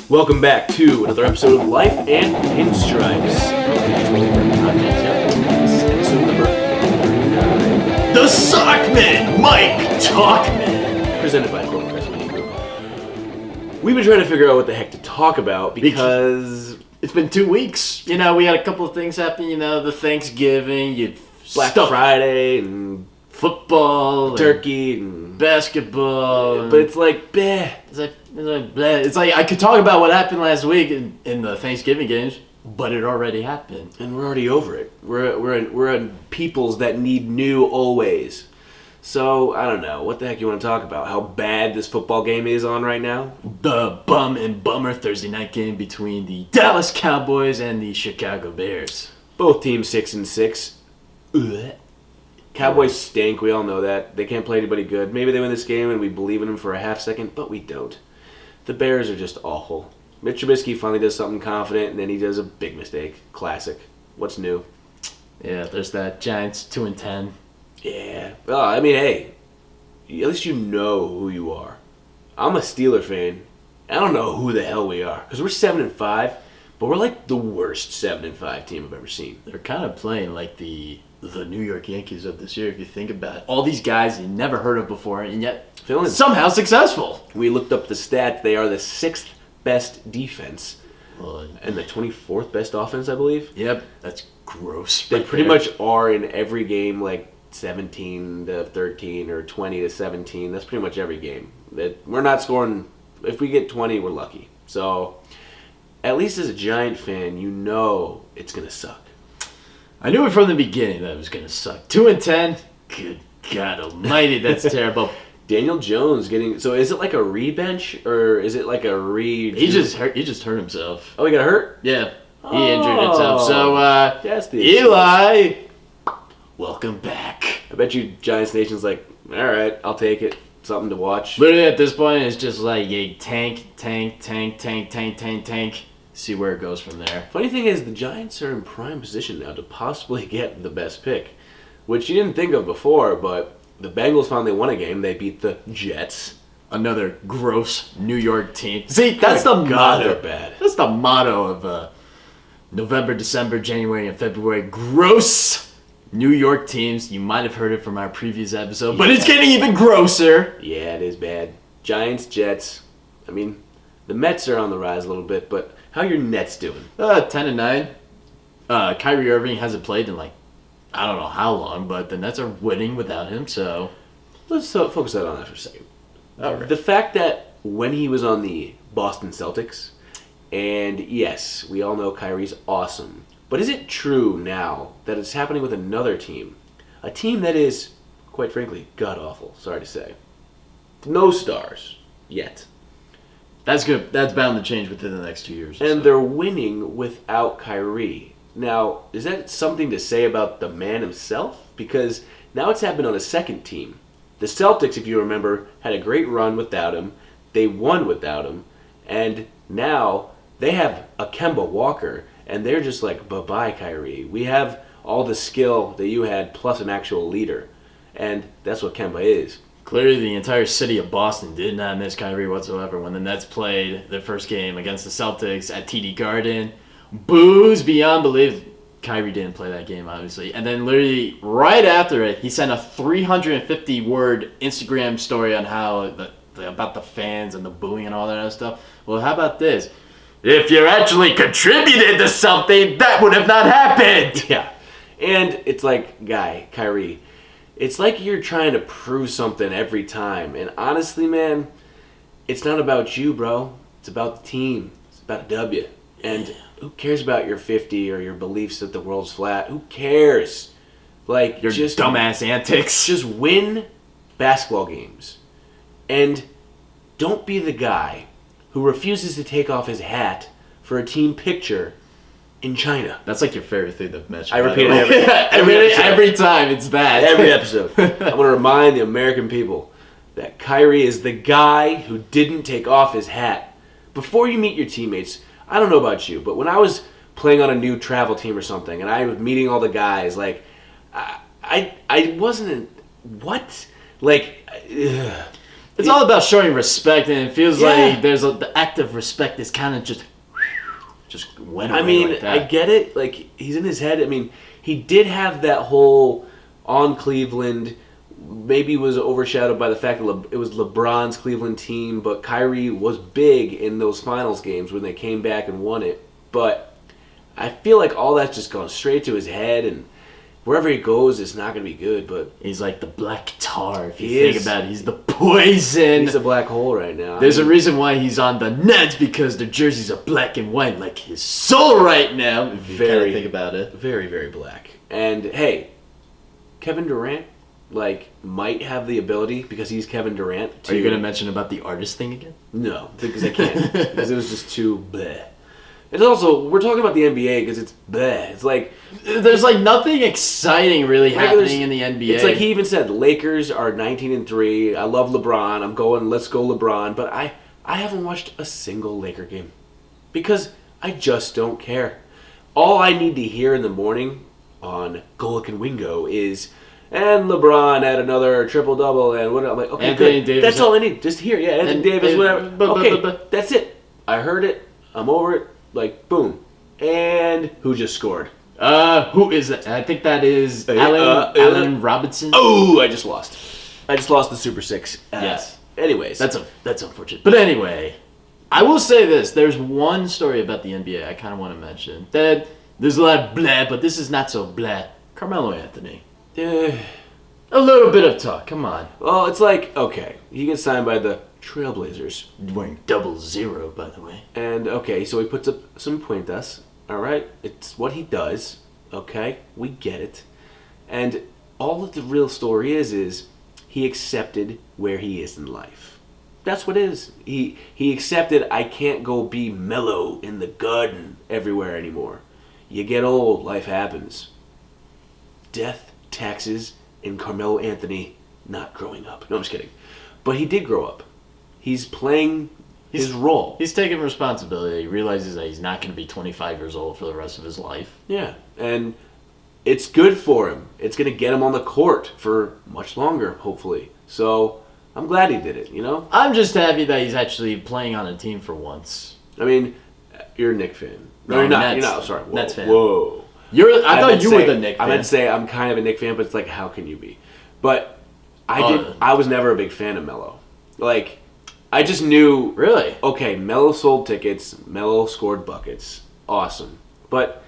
Welcome back to another episode of Life and Pinstripes. Episode number 39. The Sockman, Mike Talkman. Presented by Mediocre. We've been trying to figure out what the heck to talk about because it's been 2 weeks. You know, we had a couple of things happen. You know, the Thanksgiving, Black Friday, and football, turkey, and basketball. But it's like, bleh. It's like I could talk about what happened last week in the Thanksgiving games, but it already happened. And we're already over it. We're in peoples that need new always. So, I don't know. What the heck you want to talk about? How bad this football game is on right now? The bum and bummer Thursday night game between the Dallas Cowboys and the Chicago Bears. Both teams 6-6. Ugh. Cowboys stink. We all know that. They can't play anybody good. Maybe they win this game and we believe in them for a half second, but we don't. The Bears are just awful. Mitch Trubisky finally does something confident, and then he does a big mistake. Classic. What's new? Yeah, there's that Giants 2-10. Yeah. Well, I mean, hey, at least you know who you are. I'm a Steeler fan. I don't know who the hell we are because we're 7-5, but we're like the worst 7-5 team I've ever seen. They're kind of playing like the New York Yankees of this year, if you think about it. All these guys you never heard of before, and yet somehow successful. We looked up the stats. They are the 6th best defense and the 24th best offense, I believe. Yep, that's gross. They pretty much are in every game, like 17-13 or 20-17. That's pretty much every game. We're not scoring. If we get 20, we're lucky. So, at least as a Giant fan, you know it's going to suck. I knew it from the beginning that it was going to suck. 2-10? Good God almighty, that's terrible. Daniel Jones getting... So is it like a re-bench or is it like a re... He just hurt himself. Oh, he got hurt? Yeah. He injured himself. So, that's the Eli, welcome back. I bet you Giants Nation's like, all right, I'll take it. Something to watch. Literally at this point, it's just like a tank. See where it goes from there. Funny thing is, the Giants are in prime position now to possibly get the best pick, which you didn't think of before, but the Bengals finally won a game. They beat the Jets. Another gross New York team. See, that's the motto. They're bad. That's the motto of November, December, January, and February. Gross New York teams. You might have heard it from our previous episode, but it's getting even grosser. Yeah, it is bad. Giants, Jets. I mean, the Mets are on the rise a little bit, but how are your Nets doing? 10-9. Kyrie Irving hasn't played in I don't know how long, but the Nets are winning without him, so... Let's focus on that for a second. Right. The fact that when he was on the Boston Celtics, and yes, we all know Kyrie's awesome, but is it true now that it's happening with another team? A team that is, quite frankly, god-awful, sorry to say. No stars, yet. That's good. That's bound to change within the next 2 years. And they're winning without Kyrie. Now, is that something to say about the man himself? Because now it's happened on a second team. The Celtics, if you remember, had a great run without him. They won without him. And now they have a Kemba Walker. And they're just like, bye-bye, Kyrie. We have all the skill that you had plus an actual leader. And that's what Kemba is. Clearly, the entire city of Boston did not miss Kyrie whatsoever when the Nets played their first game against the Celtics at TD Garden. Boos beyond belief. Kyrie didn't play that game, obviously. And then literally right after it, he sent a 350-word Instagram story on how about the fans and the booing and all that other stuff. Well, how about this? If you actually contributed to something, that would have not happened. Yeah. And it's like, Kyrie, it's like you're trying to prove something every time. And honestly, man, it's not about you, bro. It's about the team. It's about a W. And who cares about your 50 or your beliefs that the world's flat? Who cares? Like, your just dumbass antics. Just win basketball games. And don't be the guy who refuses to take off his hat for a team picture in China. That's like your favorite thing to mention. I repeat it every time. It's that. Every episode. I want to remind the American people that Kyrie is the guy who didn't take off his hat. Before you meet your teammates, I don't know about you, but when I was playing on a new travel team or something, and I was meeting all the guys, like, I wasn't, what? Like, ugh. It's all about showing respect, and it feels like the act of respect is kind of just went away like that. I get it. Like, he's in his head. I mean, he did have that whole on Cleveland, maybe was overshadowed by the fact that it was LeBron's Cleveland team, but Kyrie was big in those finals games when they came back and won it. But I feel like all that's just gone straight to his head, and wherever he goes, it's not going to be good. But he's like the black tar. If you think about it, he's the poison. He's a black hole right now. There's a reason why he's on the Nets, because their jerseys are black and white, like his soul right now. If you kind of think about it, very, very black. And hey, Kevin Durant, like, might have the ability, because he's Kevin Durant. Are you going to mention about the artist thing again? No, because I can't. Because it was just too bleh. It's also, we're talking about the NBA because it's bleh. It's like, there's like nothing exciting really happening in the NBA. It's like he even said, Lakers are 19-3. I love LeBron. I'm going, let's go LeBron. But I haven't watched a single Laker game because I just don't care. All I need to hear in the morning on Golic and Wingo is, and LeBron had another triple-double, and what, I'm like, okay, Anthony good. Davis. That's all I need. Just hear, Anthony Davis, whatever. Okay, that's it. I heard it. I'm over it. Like, boom. And who just scored? Who is that? I think that is Allen Robinson. Oh, I just lost. I just lost the Super Six. Yes. Anyways. That's unfortunate. But anyway, I will say this. There's one story about the NBA I kind of want to mention. That there's a lot of blah, but this is not so blah. Carmelo Anthony. A little bit of talk. Come on. Well, it's like, okay, he gets signed by the Trailblazers. Wearing 00, by the way. And, okay, so he puts up some puentas. All right? It's what he does. Okay? We get it. And all that the real story is he accepted where he is in life. That's what it is. He accepted, I can't go be mellow in the garden everywhere anymore. You get old, life happens. Death, taxes, and Carmelo Anthony not growing up. No, I'm just kidding. But he did grow up. He's playing his role. He's taking responsibility. He realizes that he's not going to be 25 years old for the rest of his life. Yeah, and it's good for him. It's going to get him on the court for much longer, hopefully. So I'm glad he did it, you know? I'm just happy that he's actually playing on a team for once. I mean, you're a Knicks fan. No, you're not. Nets, You're not. Sorry. Whoa, Nets fan. Whoa. I thought you were the Knicks fan. I meant to say I'm kind of a Knicks fan, but it's like, how can you be? But I was never a big fan of Melo. Like, I just knew. Really? Okay, Melo sold tickets. Melo scored buckets. Awesome. But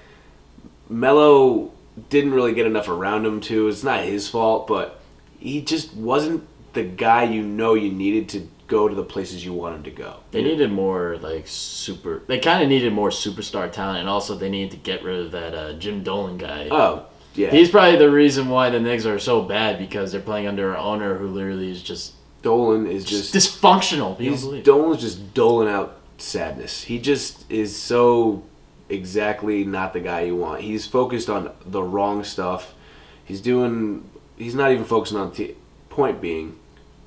Melo didn't really get enough around him, too. It's not his fault, but he just wasn't the guy you needed to go to the places you want him to go. They needed more, they kind of needed more superstar talent, and also they needed to get rid of that Jim Dolan guy. Oh, yeah. He's probably the reason why the Knicks are so bad, because they're playing under an owner who literally is just... Dolan is just dysfunctional. Dolan's just doling out sadness. He just is so exactly not the guy you want. He's focused on the wrong stuff. He's not even focusing on point being,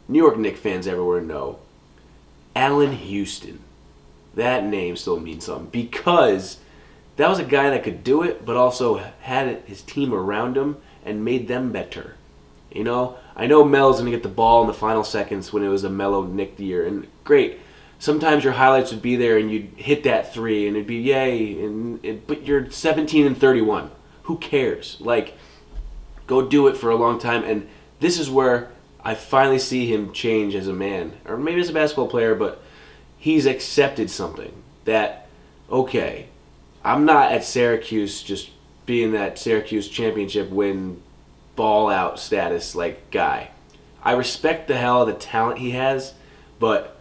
New York Knicks fans everywhere know, Allen Houston. That name still means something because that was a guy that could do it, but also had his team around him and made them better. You know, I know Melo's going to get the ball in the final seconds when it was a Melo Knick year, and great. Sometimes your highlights would be there and you'd hit that three and it'd be yay, but you're 17-31. Who cares? Like, go do it for a long time, and this is where I finally see him change as a man, or maybe as a basketball player, but he's accepted something that, okay, I'm not at Syracuse just being that Syracuse championship win ball out status like guy. I respect the hell of the talent he has, but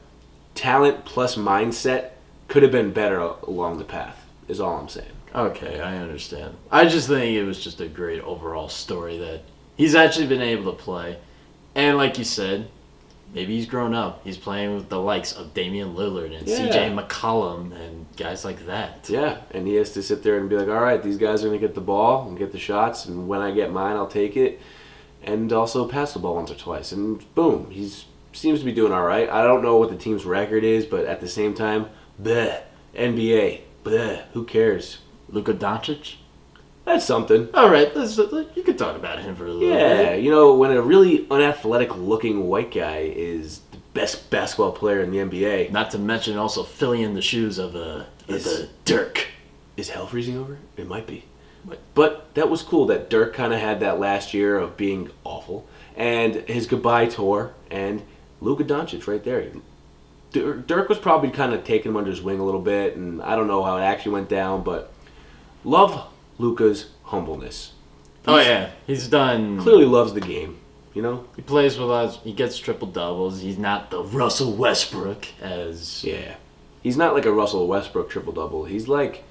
talent plus mindset could have been better along the path, is all I'm saying. Okay, I understand. I just think it was just a great overall story that he's actually been able to play. And like you said, maybe he's grown up. He's playing with the likes of Damian Lillard and CJ McCollum and guys like that. Yeah, and he has to sit there and be like, all right, these guys are going to get the ball and get the shots, and when I get mine, I'll take it, and also pass the ball once or twice. And boom, he seems to be doing all right. I don't know what the team's record is, but at the same time, bleh, NBA, bleh, who cares? Luka Doncic? That's something. All right, you could talk about him for a little bit. Yeah, you know, when a really unathletic-looking white guy is the best basketball player in the NBA. Not to mention also filling in the shoes of the Dirk. Is hell freezing over? It might be. But that was cool that Dirk kind of had that last year of being awful. And his goodbye tour. And Luka Doncic right there. Dirk was probably kind of taking him under his wing a little bit. And I don't know how it actually went down. But love Luka's humbleness. He's done. Clearly loves the game. You know? He plays with us. He gets triple doubles. He's not the Russell Westbrook as... Yeah. He's not like a Russell Westbrook triple double. He's like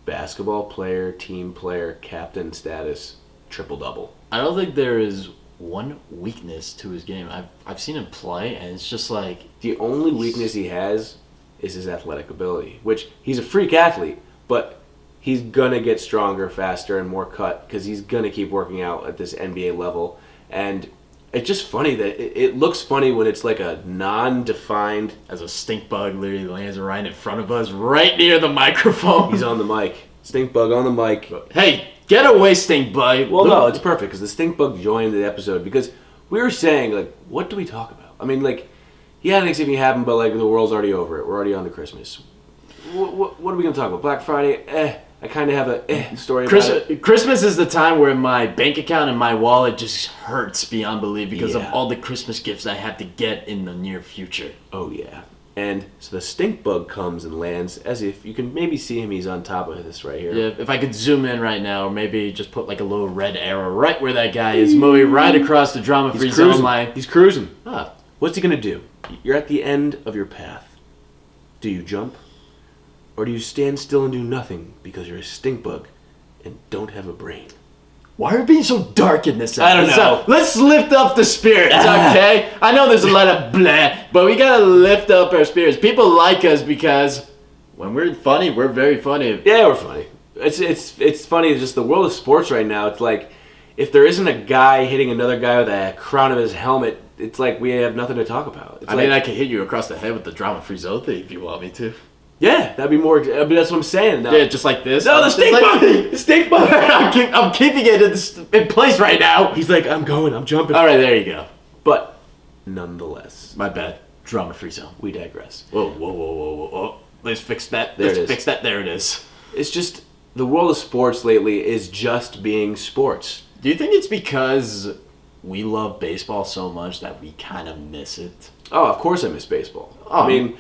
basketball player, team player, captain status, triple double. I don't think there is one weakness to his game. I've seen him play, and it's just like... The only weakness he has is his athletic ability, which he's a freak athlete, but he's going to get stronger, faster, and more cut because he's going to keep working out at this NBA level. And it's just funny that it looks funny when it's like a non-defined... As a stink bug literally lands right in front of us, right near the microphone. He's on the mic. Stink bug on the mic. Hey, get away, stink bug. Well, no, it's perfect because the stink bug joined the episode because we were saying, like, what do we talk about? I mean, like, yeah, Thanksgiving happened, but, like, the world's already over it. We're already on to Christmas. What are we going to talk about? Black Friday? I kind of have a story about it. Christmas is the time where my bank account and my wallet just hurts beyond belief because of all the Christmas gifts I have to get in the near future. Oh, yeah. And so the stink bug comes and lands as if you can maybe see him. He's on top of this right here. Yeah, if I could zoom in right now, or maybe just put like a little red arrow right where that guy is, moving right across the drama-free zone line. He's cruising. What's he going to do? You're at the end of your path. Do you jump? Or do you stand still and do nothing because you're a stink bug and don't have a brain? Why are we being so dark in this episode? I don't know. Let's lift up the spirits, okay? I know there's a lot of bleh, but we gotta lift up our spirits. People like us because when we're funny, we're very funny. Yeah, we're funny. It's funny. It's just the world of sports right now. It's like if there isn't a guy hitting another guy with a crown of his helmet, it's like we have nothing to talk about. I mean, I could hit you across the head with the drama-free zone thing if you want me to. Yeah, that'd be more. I mean, that's what I'm saying. No. Yeah, just like this. No, the stink bug. The stink bug. I'm keeping it in place right now. He's like, I'm jumping. All right, there you go. But nonetheless, my bad. Drama-free zone. We digress. Whoa. Let's fix that. There it is. It's just the world of sports lately is just being sports. Do you think it's because we love baseball so much that we kind of miss it? Oh, of course I miss baseball. I mean,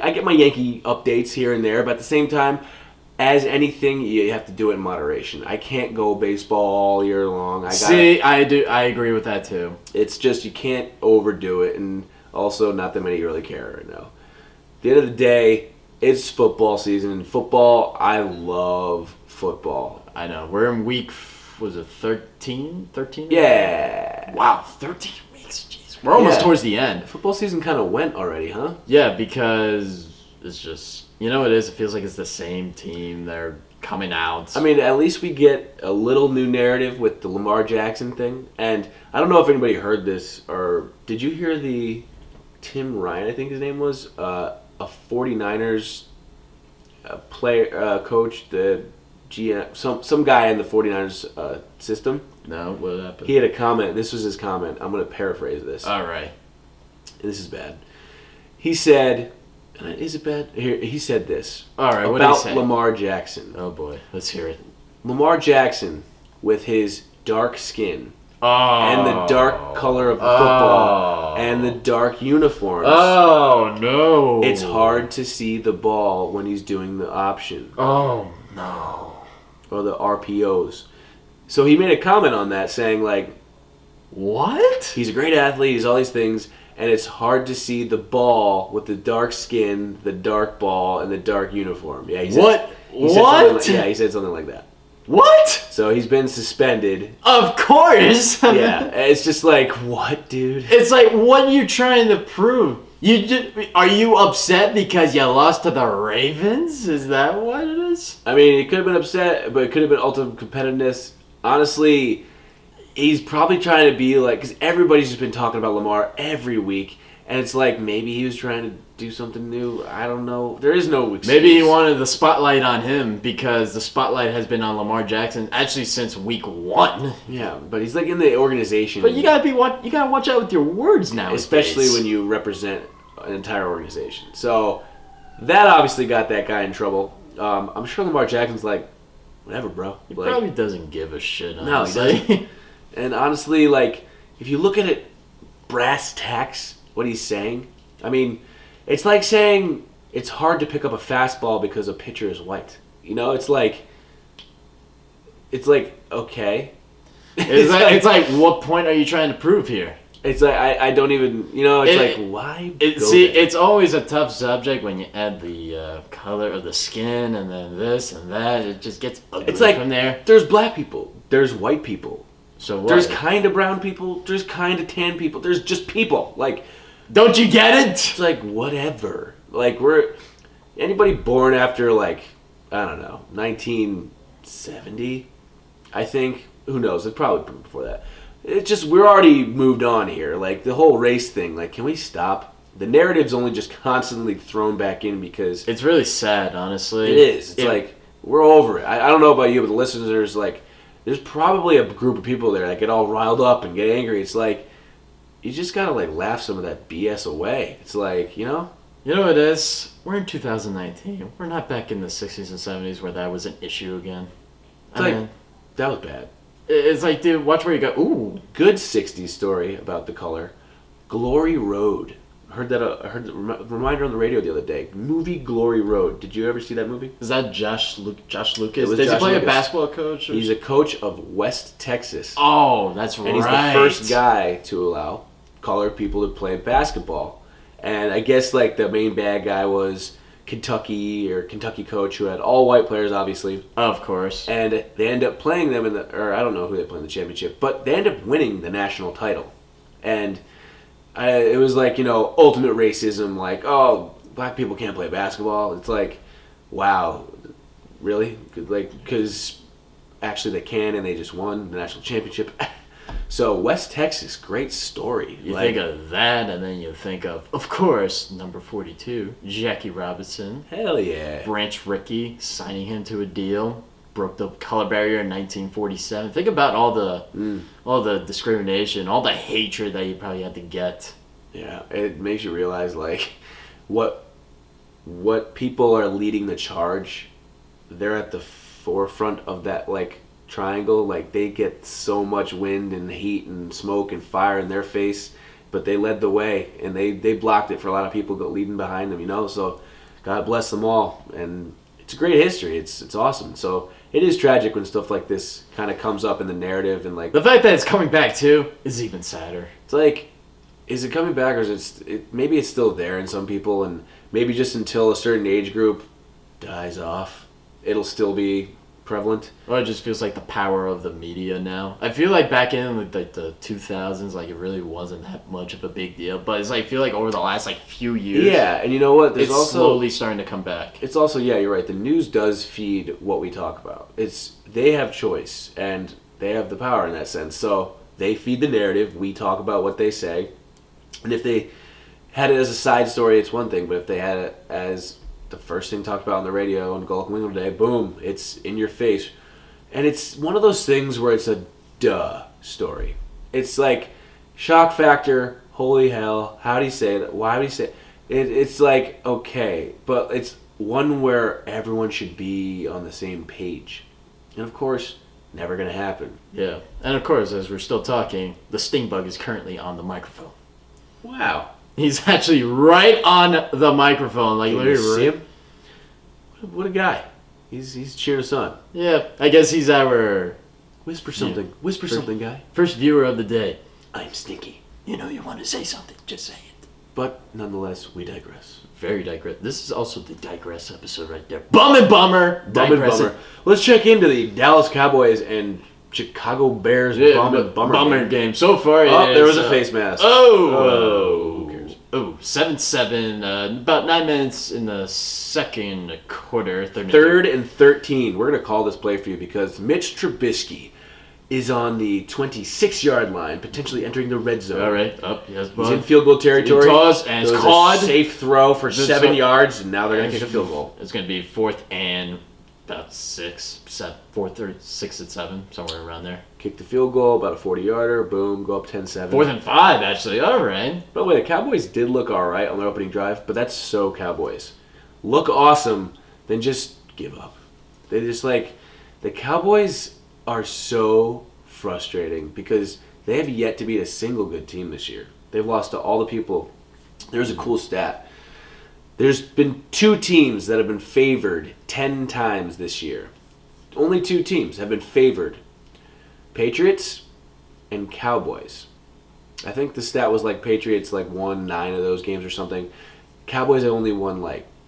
I get my Yankee updates here and there, but at the same time, as anything, you have to do it in moderation. I can't go baseball all year long. I do. I agree with that too. It's just you can't overdo it, and also not that many really care right now. At the end of the day, it's football season. Football, I love football. I know. We're in week, was it 13? 13? Yeah. Wow, 13 weeks. Jeez. We're almost towards the end. Football season kind of went already, huh? Yeah, because it's just, you know what it is? It feels like it's the same team. They're coming out. I mean, at least we get a little new narrative with the Lamar Jackson thing. And I don't know if anybody heard this, or did you hear the Tim Ryan, I think his name was, a 49ers player, coach, the GM, some guy in the 49ers system. No, what happened? He had a comment. This was his comment. I'm going to paraphrase this. All right. And this is bad. He said, is it bad? Here, he said this. All right, what did he say? About Lamar Jackson. Oh, boy. Let's hear it. Lamar Jackson, with his dark skin, and the dark color of the football, and the dark uniforms. Oh, no. It's hard to see the ball when he's doing the option. Oh, no. Or the RPOs. So he made a comment on that saying, like, what? He's a great athlete, he's all these things, and it's hard to see the ball with the dark skin, the dark ball, and the dark uniform. Yeah, he said, what? He said something like that. What? So he's been suspended. Of course. Yeah, it's just like, what, dude? It's like, what are you trying to prove? Are you upset because you lost to the Ravens? Is that what it is? I mean, it could have been upset, but it could have been ultimate competitiveness. Honestly, he's probably trying to be like, because everybody's just been talking about Lamar every week, And it's like maybe he was trying to do something new. I don't know. There is no excuse. Maybe he wanted the spotlight on him because the spotlight has been on Lamar Jackson actually since week 1. Yeah, but he's like in the organization. But you gotta watch out with your words now, especially when you represent an entire organization. So that obviously got that guy in trouble. I'm sure Lamar Jackson's like, whatever, bro. He like, probably doesn't give a shit. Honestly. No, he doesn't. And honestly, like if you look at it, brass tacks. What he's saying. I mean, it's like saying it's hard to pick up a fastball because a pitcher is white. You know, it's like okay. It's like what point are you trying to prove here? It's like I don't even it's like why? It's always a tough subject when you add the color of the skin and then this and that. It just gets ugly. It's like from there. There's black people. There's white people. So what? There's kind of brown people. There's kind of tan people. There's just people. Like. Don't you get it? It's like, whatever. Like, anybody born after, like, I don't know, 1970, I think. Who knows? It's probably before that. It's just, we're already moved on here. Like, the whole race thing, like, can we stop? The narrative's only just constantly thrown back in because... It's really sad, honestly. It is. It's like, we're over it. I don't know about you, but the listeners, like, there's probably a group of people there that get all riled up and get angry. It's like... You just gotta like laugh some of that BS away. It's like, You know what it is? We're in 2019. We're not back in the 60s and 70s where that was an issue again. I mean, that was bad. It's like, dude, watch where you go. Ooh. Good 60s story about the color. Glory Road. I heard the reminder on the radio the other day. Movie Glory Road. Did you ever see that movie? Is that Josh Lucas? Does he play a basketball coach? He's a coach of West Texas. Oh, that's right. And he's the first guy to allow colored people to play basketball. And I guess like the main bad guy was Kentucky coach who had all white players, obviously. Of course. And they end up playing them I don't know who they play in the championship, but they end up winning the national title. And it was like, ultimate racism, like, oh, black people can't play basketball. It's like, wow, really? Like, because actually they can, and they just won the national championship. So West Texas, great story. You think of that, and then you think of course, number 42, Jackie Robinson. Hell yeah. Branch Rickey, signing him to a deal. Broke the color barrier in 1947. Think about all the discrimination, all the hatred that you probably had to get. Yeah, it makes you realize like what people are leading the charge. They're at the forefront of that like triangle. Like they get so much wind and heat and smoke and fire in their face, but they led the way and they blocked it for a lot of people leading behind them. So God bless them all, and it's a great history. It's awesome. So it is tragic when stuff like this kind of comes up in the narrative, and like the fact that it's coming back too is even sadder. It's like, is it coming back, or is maybe it's still there in some people, and maybe just until a certain age group dies off, it'll still be prevalent. Or it just feels like the power of the media now. I feel like back in like the 2000s, like it really wasn't that much of a big deal. But it's like I feel like over the last like few years, yeah, and you know what? It's also slowly starting to come back. It's also, yeah, you're right. The news does feed what we talk about. They have choice and they have the power in that sense. So they feed the narrative. We talk about what they say, and if they had it as a side story, it's one thing. But if they had it as the first thing talked about on the radio on Golden Wingo today, boom, it's in your face. And it's one of those things where it's a duh story. It's like shock factor, holy hell, how do you say that? Why would you say it? It's like, okay, but it's one where everyone should be on the same page. And of course, never going to happen. Yeah. And of course, as we're still talking, the stinkbug is currently on the microphone. Wow. He's actually right on the microphone. Like, Can you see him? What a guy. He's cheering us on. Yeah, I guess he's our... Whisper something. Yeah. Whisper something, guy. First viewer of the day. I'm Stinky. You want to say something, just say it. But nonetheless, we digress. Very digress. This is also the digress episode right there. Bum and Bummer. Bummer. Let's check into the Dallas Cowboys and Chicago Bears Bum and Bummer game. So far, there was a face mask. Who cares? 7-7. About 9 minutes in the second quarter. Third and 13. We're going to call this play for you because Mitch Trubisky is on the 26-yard line, potentially entering the red zone. All right. Up. Yes, He's in field goal territory. Toss, and it's caught. Safe throw for 7 yards, and now they're going to kick a field goal. It's going to be 4th and about 6, 7, 4th or 6 and 7, somewhere around there. Kick the field goal, about a 40-yarder. Boom, go up 10-7. 4th and 5, actually. All right. By the way, the Cowboys did look all right on their opening drive, but that's so Cowboys. Look awesome, then just give up. They just the Cowboys are so frustrating because they have yet to beat a single good team this year. They've lost to all the people. There's a cool stat. There's been 2 teams that have been favored 10 times this year. Only 2 teams have been favored. Patriots and Cowboys. I think the stat was Patriots won 9 of those games or something. Cowboys have only won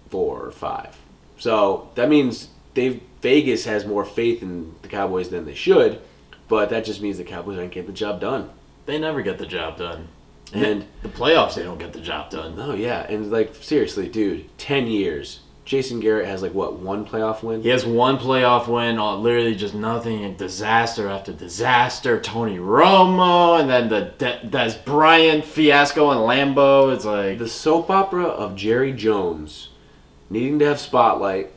4 or 5. So that means Vegas has more faith in the Cowboys than they should, but that just means the Cowboys aren't getting the job done. They never get the job done. And the playoffs, they don't get the job done. Oh, yeah. And, seriously, dude, 10 years. Jason Garrett has, 1 playoff win? He has 1 playoff win, literally just nothing, and disaster after disaster. Tony Romo, and then the Des Bryant fiasco in Lambeau. It's the soap opera of Jerry Jones needing to have spotlight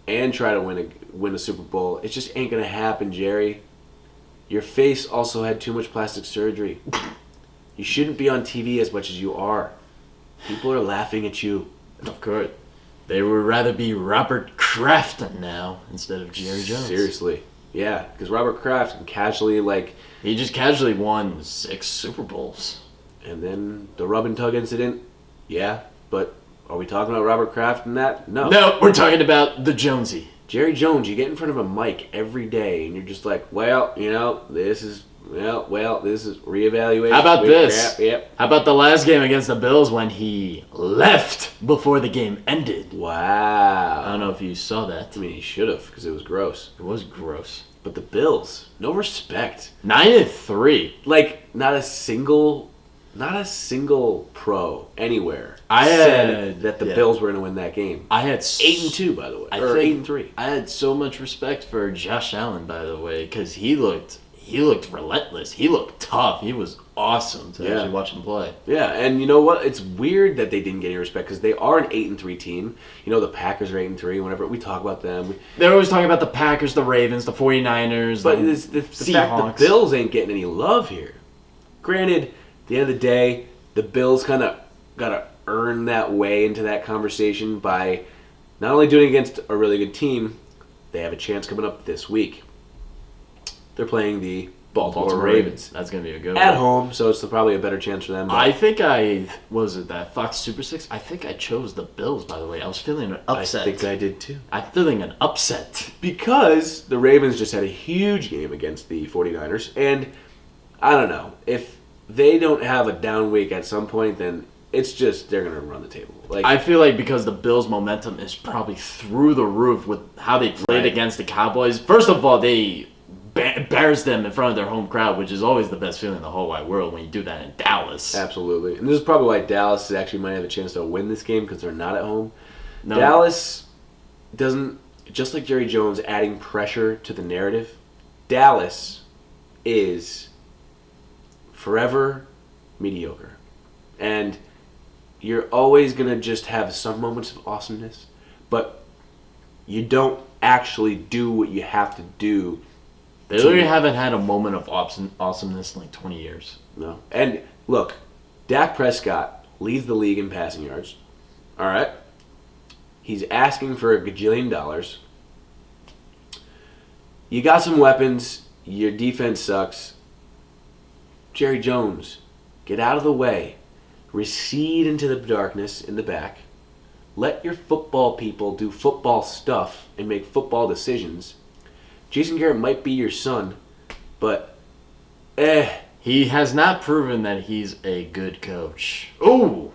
and try to win a Super Bowl. It just ain't going to happen, Jerry. Your face also had too much plastic surgery. You shouldn't be on TV as much as you are. People are laughing at you. Of course. They would rather be Robert Kraft now instead of Jerry Jones. Seriously. Yeah, because Robert Kraft can casually, He just casually won 6 Super Bowls. And then the rub and tug incident, yeah, but are we talking about Robert Kraft and that? No. No, we're talking about the Jonesy. Jerry Jones, you get in front of a mic every day, and you're just this is reevaluation. How about this? Crap. Yep. How about the last game against the Bills when he left before the game ended? Wow. I don't know if you saw that. I mean, he should have, because it was gross. It was gross. But the Bills, no respect. 9-3. Not a single pro anywhere I said that the Bills were going to win that game. I had 8-2, by the way, or 8-3. I had so much respect for Josh Allen, by the way, because he looked relentless. He looked tough. He was awesome to actually watch him play. Yeah, and you know what? It's weird that they didn't get any respect because they are an 8-3 team. You know, the Packers are 8-3. Whenever we talk about them, they're always talking about the Packers, the Ravens, the 49ers, but the fact the Bills ain't getting any love here. Granted, at the end of the day, the Bills kind of got to earn that way into that conversation by not only doing it against a really good team, they have a chance coming up this week. They're playing the Baltimore Ravens. That's going to be a good one. At one. home, so it's probably a better chance for them. I think that Fox Super 6? I think I chose the Bills, by the way. I was feeling an upset. I think I did too. I'm feeling an upset. Because the Ravens just had a huge game against the 49ers, and I don't know. If they don't have a down week at some point, then it's just they're going to run the table. I feel like because the Bills' momentum is probably through the roof with how they played against the Cowboys. First of all, they embarrassed them in front of their home crowd, which is always the best feeling in the whole wide world when you do that in Dallas. Absolutely. And this is probably why Dallas actually might have a chance to win this game because they're not at home. No. Dallas doesn't, just like Jerry Jones adding pressure to the narrative, Dallas is forever mediocre. And you're always going to just have some moments of awesomeness, but you don't actually do what you have to do. They literally haven't had a moment of awesomeness in 20 years. No. And look, Dak Prescott leads the league in passing yards. All right? He's asking for $1 gajillion. You got some weapons. Your defense sucks. Jerry Jones, get out of the way. Recede into the darkness in the back. Let your football people do football stuff and make football decisions. Jason Garrett might be your son, but he has not proven that he's a good coach. Ooh!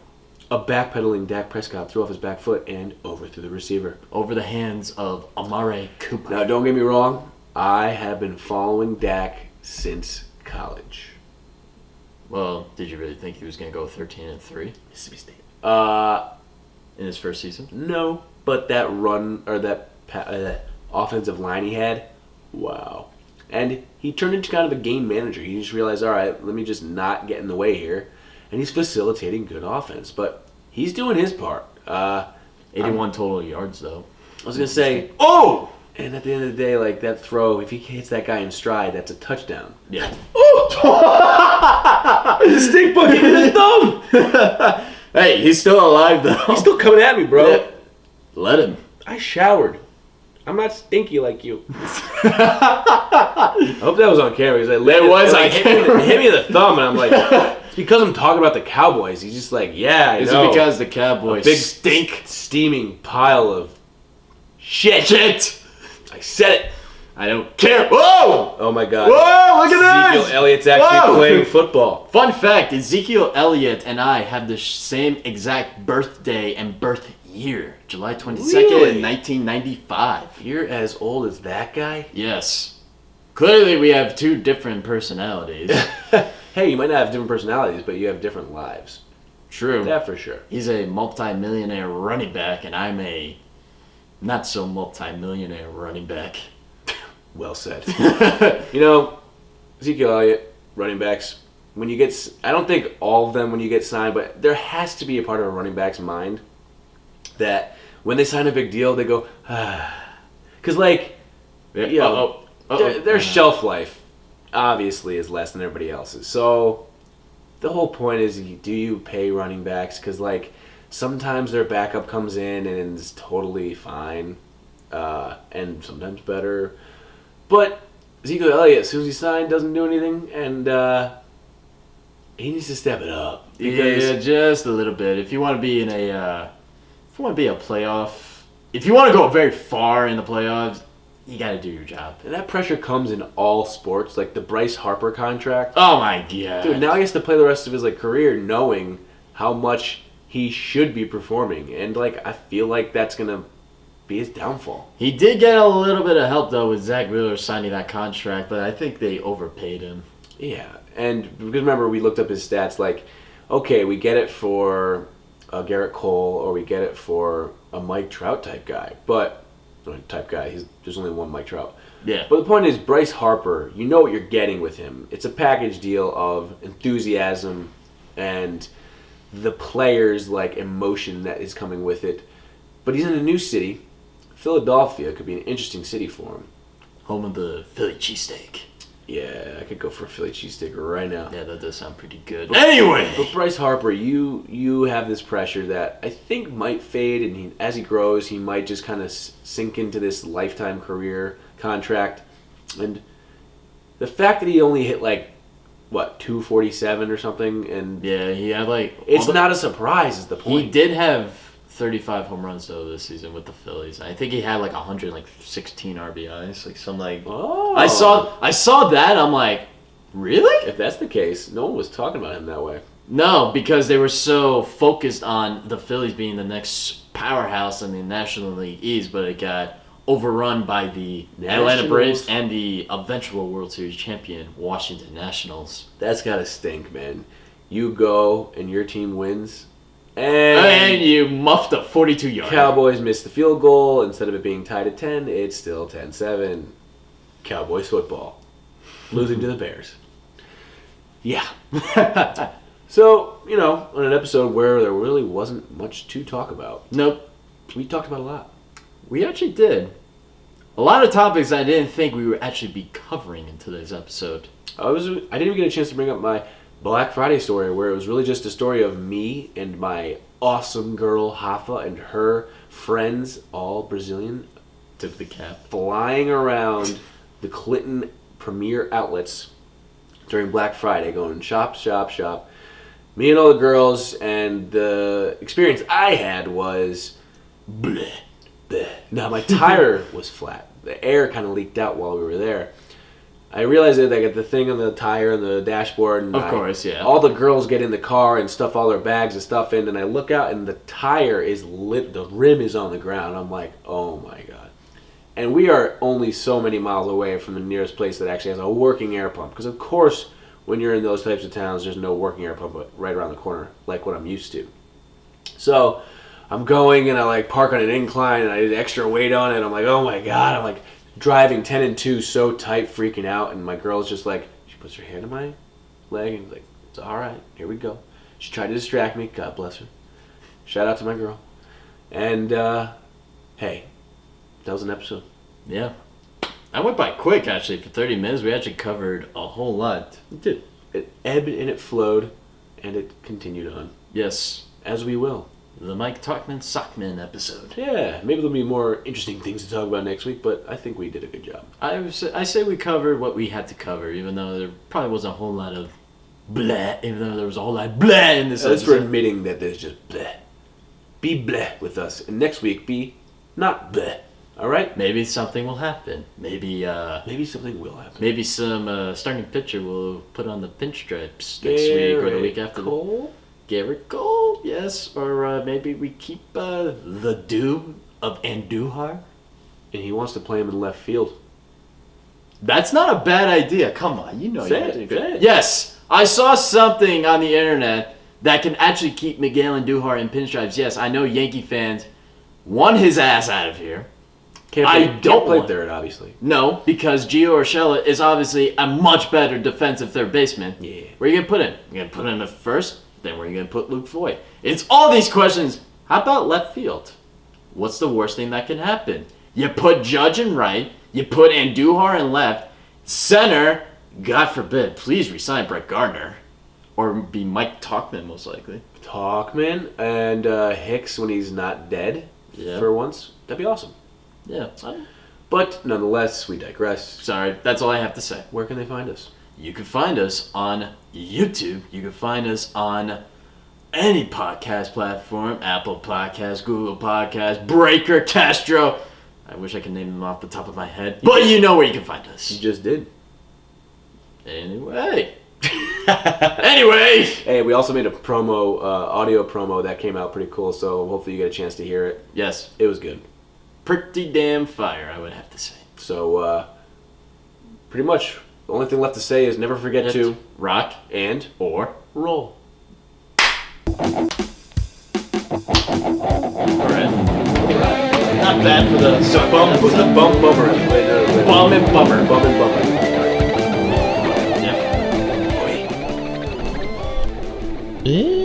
A backpedaling Dak Prescott threw off his back foot and overthrew the receiver. Over the hands of Amari Cooper. Now, don't get me wrong. I have been following Dak since college. Well, did you really think he was going to go 13-3? Mississippi State. In his first season? No, but that run or that offensive line he had, wow. And he turned into kind of a game manager. He just realized, all right, let me just not get in the way here. And he's facilitating good offense. But he's doing his part. 81 total yards, though. I was going to say, oh! And at the end of the day, like, that throw, if he hits that guy in stride, that's a touchdown. Yeah. Oh! The stinkbug hit his thumb! Hey, he's still alive, though. He's still coming at me, bro. Yeah. Let him. I showered. I'm not stinky like you. I hope that was on camera. It hit me in the thumb, and I'm like, it's because I'm talking about the Cowboys. He's just like, yeah, I know. It's because the Cowboys stink. Steaming pile of shit. I said it. I don't care. Whoa! Oh my God. Whoa, look at this! Ezekiel Elliott's actually playing football. Fun fact, Ezekiel Elliott and I have the same exact birthday and birth year. July 22nd, Really? 1995. You're as old as that guy? Yes. Clearly we have two different personalities. Hey, you might not have different personalities, but you have different lives. True. That for sure. He's a multi-millionaire running back, and I'm a not-so-multi-millionaire running back. Well said. Ezekiel Elliott, running backs, when you get... I don't think all of them when you get signed, but there has to be a part of a running back's mind that when they sign a big deal, they go, because, their shelf life obviously is less than everybody else's. So the whole point is, do you pay running backs? Because, sometimes their backup comes in and is totally fine, and sometimes better. But Ezekiel Elliott, as soon as he signed, doesn't do anything, and he needs to step it up. Yeah, just a little bit. If you want to be a playoff, if you want to go very far in the playoffs, you got to do your job. And that pressure comes in all sports, like the Bryce Harper contract. Oh my God, dude! Now he has to play the rest of his career knowing how much he should be performing, and I feel like that's gonna be his downfall. He did get a little bit of help though with Zach Wheeler signing that contract, but I think they overpaid him. Yeah, and because remember we looked up his stats. Okay, we get it for a Garrett Cole, or we get it for a Mike Trout type guy, there's only one Mike Trout. Yeah. But the point is, Bryce Harper, you know what you're getting with him. It's a package deal of enthusiasm and the players' emotion that is coming with it. But he's in a new city. Philadelphia could be an interesting city for him. Home of the Philly cheesesteak. Yeah, I could go for a Philly cheesesteak right now. Yeah, that does sound pretty good. But Bryce Harper, you have this pressure that I think might fade, and as he grows, he might just kind of sink into this lifetime career contract. And the fact that he only hit 247 or something, and yeah, he had it's not a surprise. Is the point? He did have 35 home runs though this season with the Phillies. I think he had 116 RBIs, Oh. I saw that. I'm like, really? If that's the case, no one was talking about him that way. No, because they were so focused on the Phillies being the next powerhouse in the National League East, but it got overrun by the Atlanta Braves and the eventual World Series champion Washington Nationals. That's gotta stink, man. You go and your team wins. And you muffed a 42-yard. Cowboys missed the field goal. Instead of it being tied at 10, it's still 10-7. Cowboys football. Losing to the Bears. Yeah. So, on an episode where there really wasn't much to talk about. Nope. We talked about a lot. We actually did. A lot of topics I didn't think we would actually be covering in today's episode. I didn't even get a chance to bring up my Black Friday story, where it was really just a story of me and my awesome girl Hafa and her friends, all Brazilian, Took the cap. flying around the Clinton premier outlets during Black Friday, going shop, shop, shop. Me and all the girls, and the experience I had was bleh, bleh. Now my tire was flat. The air kind of leaked out while we were there. I realized that I got the thing on the tire and the dashboard, and Of course, yeah. all the girls get in the car and stuff all their bags and stuff in, and I look out and the tire is lit, the rim is on the ground. I'm like, oh my God. And we are only so many miles away from the nearest place that actually has a working air pump, because of course when you're in those types of towns there's no working air pump right around the corner like what I'm used to. So I'm going and I park on an incline and I did extra weight on it. I'm like, oh my God. I'm driving 10-2 so tight, freaking out, and my girl's just like, she puts her hand on my leg and like, it's all right, here we go. She tried to distract me. God bless her. Shout out to my girl. And hey, that was an episode. Yeah. I went by quick, actually. For 30 minutes, we actually covered a whole lot. It did. It ebbed and it flowed, and it continued on. Yes. As we will. The Mike Talkman Sockman episode. Yeah, maybe there'll be more interesting things to talk about next week, but I think we did a good job. I say we covered what we had to cover, even though there probably wasn't a whole lot of bleh, even though there was a whole lot of bleh in this That's episode. for admitting that there's just bleh. Be bleh with us, and next week be not bleh. All right? Maybe something will happen. Maybe something will happen. Maybe some starting pitcher will put on the pinstripes next week or the week after. Garrett Cole, yes. Or maybe we keep the Doom of Andujar. And he wants to play him in left field. That's not a bad idea. Come on, you know Say you have it, to. say it. Yes, I saw something on the internet that can actually keep Miguel Andujar in pinstripes. Yes, I know Yankee fans want his ass out of here. Can't play third, obviously. No, because Gio Urshela is obviously a much better defensive third baseman. Yeah. Where are you going to put him? You're going to put him at first? Then where are you going to put Luke Voigt? It's all these questions. How about left field? What's the worst thing that can happen? You put Judge in right. You put Andujar in left. Center, God forbid, please resign Brett Gardner. Or be Mike Talkman, most likely. Talkman and Hicks when he's not dead for once. That'd be awesome. Yeah. But nonetheless, we digress. Sorry, that's all I have to say. Where can they find us? You can find us on YouTube. You can find us on any podcast platform. Apple Podcasts, Google Podcasts, Breaker, Castro. I wish I could name them off the top of my head. But you know where you can find us. You just did. Anyway. Anyway. Hey, we also made a promo, audio promo that came out pretty cool, so hopefully you get a chance to hear it. Yes. It was good. Pretty damn fire, I would have to say. So, pretty much, the only thing left to say is never forget to rock and or roll. Alright. Not bad for the... So put the bump bummer. Bum and bummer. Bum and bummer. Yeah. Yeah.